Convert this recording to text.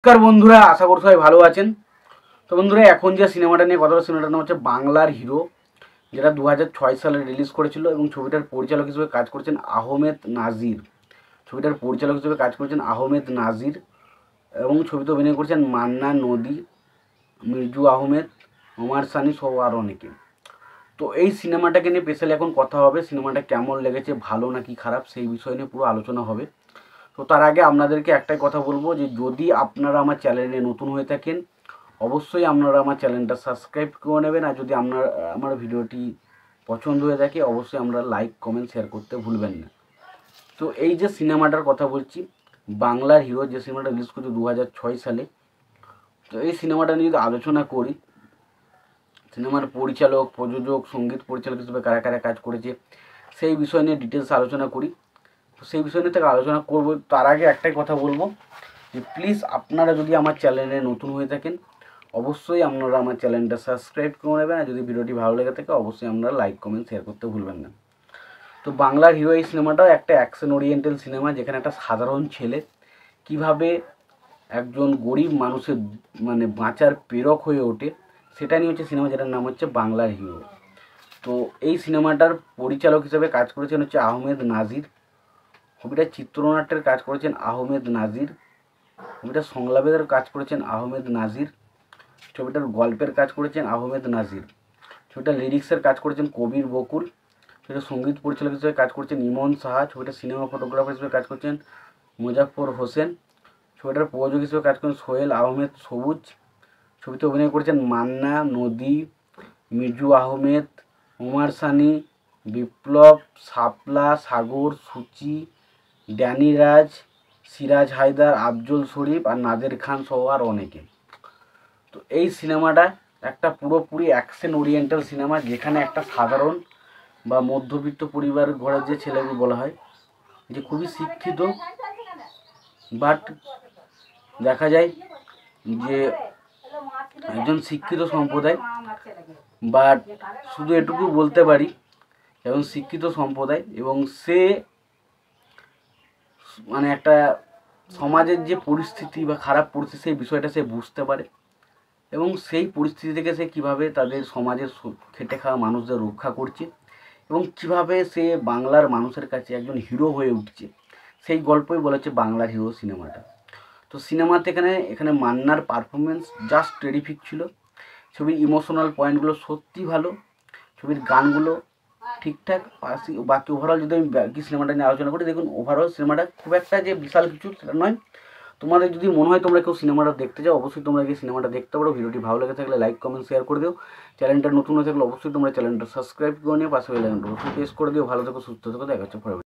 নমস্কার বন্ধুরা, আশা করি সবাই ভালো আছেন। তো বন্ধুরা, এখন যে সিনেমাটা নিয়ে কথা বলছি, সিনেমাটার নাম হচ্ছে বাংলার হিরো, যেটা 2006 সালে রিলিজ করেছিল এবং ছবিটার পরিচালক হিসেবে কাজ করেছেন আহমেদ নাজির। এবং ছবিতে অভিনয় করেছেন মান্না নদী, মির্জু আহমেদ, ওমার সানি সহ আর অনেকে। তো এই সিনেমাটাকে নিয়ে স্পেশালি এখন কথা হবে। সিনেমাটা কেমন লেগেছে, ভালো নাকি খারাপ, সেই বিষয় নিয়ে পুরো আলোচনা হবে। তো তার আগে আপনাদেরকে একটাই কথা বলবো যে যদি আপনারা আমার চ্যানেলে নতুন হয়ে থাকেন, অবশ্যই আপনারা আমার চ্যানেলটা সাবস্ক্রাইব করে নেবেন। আর যদি আমার ভিডিওটি পছন্দ হয়ে থাকে, অবশ্যই আমরা লাইক কমেন্ট শেয়ার করতে ভুলবেন না। তো এই যে সিনেমাটার কথা বলছি, বাংলার হিরো, যে সিনেমাটা রিলিজ করেছে 2006 সালে। তো এই সিনেমাটা নিয়ে যদি আলোচনা করি, সিনেমার পরিচালক, প্রযোজক, সঙ্গীত পরিচালক হিসেবে কারা কারা কাজ করেছে, সেই বিষয় নিয়ে ডিটেলস আলোচনা করি। তো সেই বিষয় নিয়ে থেকে আলোচনা করব। তার আগে একটাই কথা বলবো যে প্লিজ আপনারা যদি আমার চ্যানেলে নতুন হয়ে থাকেন, অবশ্যই আপনারা আমার চ্যানেলটা সাবস্ক্রাইব করে নেবেন। আর যদি ভিডিওটি ভালো লেগে থাকে, অবশ্যই আপনারা লাইক কমেন্ট শেয়ার করতে ভুলবেন না। তো বাংলার হিরো এই সিনেমাটাও একটা অ্যাকশন ওরিয়েন্টাল সিনেমা, যেখানে একটা সাধারণ ছেলে কিভাবে একজন গরিব মানুষের বাঁচার প্রেরক হয়ে ওঠে, সেটা নিয়ে হচ্ছে সিনেমা, যেটার নাম হচ্ছে বাংলার হিরো। তো এই সিনেমাটার পরিচালক হিসেবে কাজ করেছেন হচ্ছে আহমেদ নাজির। ছবিটার চিত্রনাট্যের কাজ করেছেন আহমেদ নাজির। ছবিটার সংলাপের কাজ করেছেন আহমেদ নাজির। ছবিটার গল্পের কাজ করেছেন আহমেদ নাজির। ছবিটার লিরিক্সের কাজ করেছেন কবির বকুল। ছবিটার সঙ্গীত পরিচালক হিসেবে কাজ করছেন ইমন সাহা। ছবিটার সিনেমা ফটোগ্রাফার হিসেবে কাজ করছেন মুজাফর হোসেন। ছবিটার প্রযোজক হিসেবে কাজ করেন সোহেল আহমেদ সবুজ। ছবিতে অভিনয় করেছেন মান্না নদী, মির্জু আহমেদ, ওমার সানি, বিপ্লব, শাপলা, সাগর, সুচি, ড্যানি রাজ, সিরাজ হায়দার, আফজল শরীফ আর নাদের খান সহ আর অনেকে। তো এই সিনেমাটা একটা পুরোপুরি অ্যাকশন ওরিয়েন্টাল সিনেমা, যেখানে একটা সাধারণ বা মধ্যবিত্ত পরিবার ঘরের যে ছেলেকে বলা হয়, যে খুবই শিক্ষিত, বাট দেখা যায় যে একজন শিক্ষিত সম্প্রদায়, বাট শুধু এটুকু বলতে পারি এবং শিক্ষিত সম্প্রদায়, এবং সে একটা সমাজের যে পরিস্থিতি বা খারাপ পরিস্থিতি, সেই বিষয়টা সে বুঝতে পারে এবং সেই পরিস্থিতি থেকে সে কীভাবে তাদের সমাজের খেটে খাওয়া মানুষদের রক্ষা করছে এবং কীভাবে সে বাংলার মানুষের কাছে একজন হিরো হয়ে উঠছে, সেই গল্পই বলা হচ্ছে বাংলার হিরো সিনেমাটা। তো সিনেমাতে এখানে মান্নার পারফরমেন্স জাস্ট টেরিফিক ছিল। ছবির ইমোশনাল পয়েন্টগুলো সত্যি ভালো, ছবির গানগুলো ঠিকঠাক। বাকি ওভারঅল যদি আমি বাকি সিনেমাটা নিয়ে আলোচনা করি, দেখুন ওভারঅল সিনেমাটা খুব একটা যে বিশাল কিছু সেটা নয়। তোমাদের যদি মনে হয় তোমরা কেউ সিনেমাটা দেখতে চাও, অবশ্যই তোমরা গিয়ে সিনেমাটা দেখতে পারো। ভিডিওটি ভালো লেগে থাকলে লাইক কমেন্ট শেয়ার করে দিও। চ্যানেলটা নতুন হয়ে থাকলে অবশ্যই তোমরা চ্যানেলটা সাবস্ক্রাইব করে নিও, পাশে বেল আইকনটা অবশ্যই প্রেস করে দিও। ভালো থেকো, সুস্থ থেকো, দেখা হচ্ছে পরে।